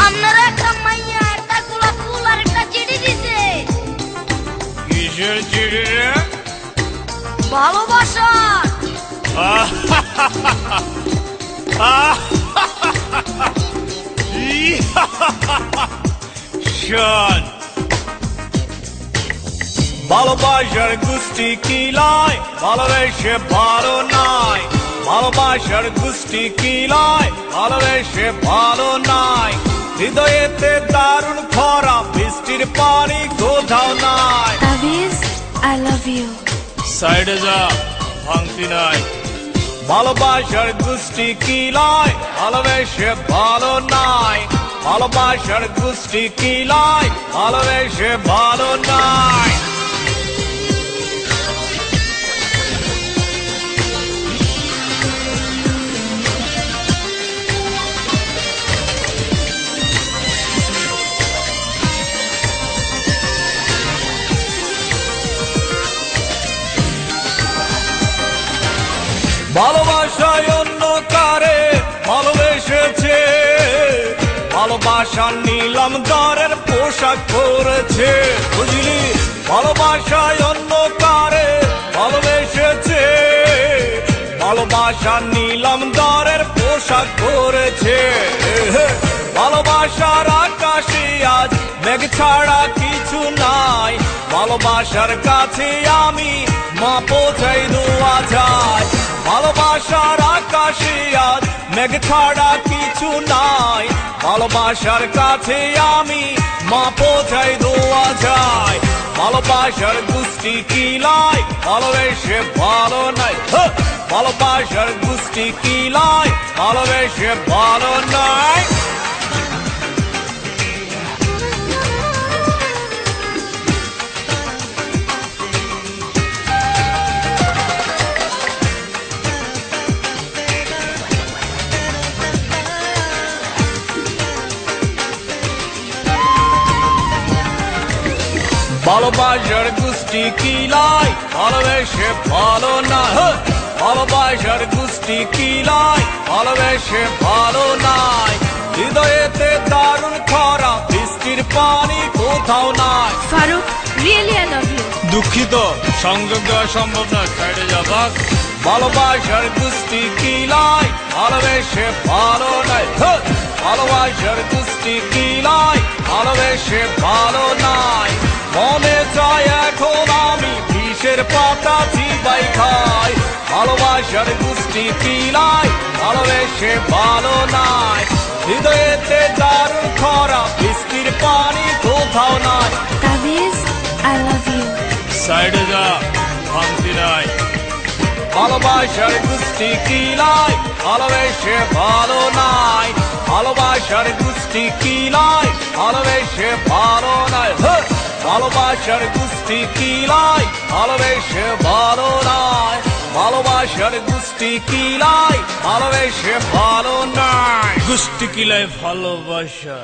আপনারা একটা মাইয়া একটা গোলাপ ফুল আর একটা চিঠি দিছে। কিসের চিঠি রে? ভালোবাসা। শোন, ভালোবাসার গোষ্ঠী কিলায় ভালোবেসে ভালো নাই। ভালোবাসার গোষ্ঠী কিলায় ভালোবেসে ভালো নাই। হৃদয়েতে দারুণ খরা, বৃষ্টির পানি কোথাও নাই। তাবিজ, I love you. সাইডে যা, ভাঙতি নাই। ভালোবাসার গোষ্ঠী কিলায় ভালোবেসে ভালো নাই। ভালোবাসার গোষ্ঠী কিলায় ভালোবেসে ভালো নাই। ভালোবাসায় অন্য কারে ভালোবেসেছে, ভালোবাসা নিলাম দরের পোশাক পরেছে। বুঝলি, ভালোবাসায় অন্য কারে ভালোবেসেছে, ভালোবাসা নিলাম দরের পোশাক পরেছে। ভালোবাসার আকাশে আজ মেঘ ছাড়া কিছু নাই। ভালোবাসার কাছে আমি মা পৌঁছাই দোয়া যায়। ভালোবাসার আকাশে আজ মেঘ ছাড়া কিছু নাই। ভালোবাসার কাছে আমি মা পৌঁছাই দোয়া যায়। ভালোবাসার গোষ্ঠী কিলায় ভালোবেসে ভালো নাই। ভালোবাসার গোষ্ঠী কিলায় ভালোবেসে ভালো নাই। ভালোবাসার গোষ্ঠী কিলায় ভালোবেসে ভালো না। ভালোবাসার গোষ্ঠী কিলায় ভালোবেসে ভালো নাই। হৃদয়েতে দারুণ খরা, বৃষ্টির পানি কোথাও নাই। Faruk, really I love you. দুঃখিত, সংযোগ দেওয়া সম্ভব না, সাইডে যাবা। ভালোবাসার গোষ্ঠী কিলায় ভালোবেসে ভালো নাই। ভালোবাসার গোষ্ঠী কিলায় ভালোবেসে ভালো নাই। মনে চায় এখন আমি বিষের পাতা চিবাই খাই। ভালোবাসার গোষ্ঠী কিলায় ভালোবেসে ভালো নাই। হৃদয়েতে দারুণ খরা, বৃষ্টির পানি কোথাও নাই। তাবিজ, I love you. সাইডে যা, ভাঙতি নাই। ভালোবাসার গোষ্ঠী কিলায় ভালোবেসে ভালো নাই। ভালোবাসার গোষ্ঠী কিলায় ভালোবেসে ভালো নাই। ভালোবাসার গোষ্ঠী কিলায় ভালোবেসে ভালো নাই। ভালোবাসার গোষ্ঠী কিলায় ভালোবেসে ভালো নাই। গোষ্ঠী কিলায় ভালোবাসা।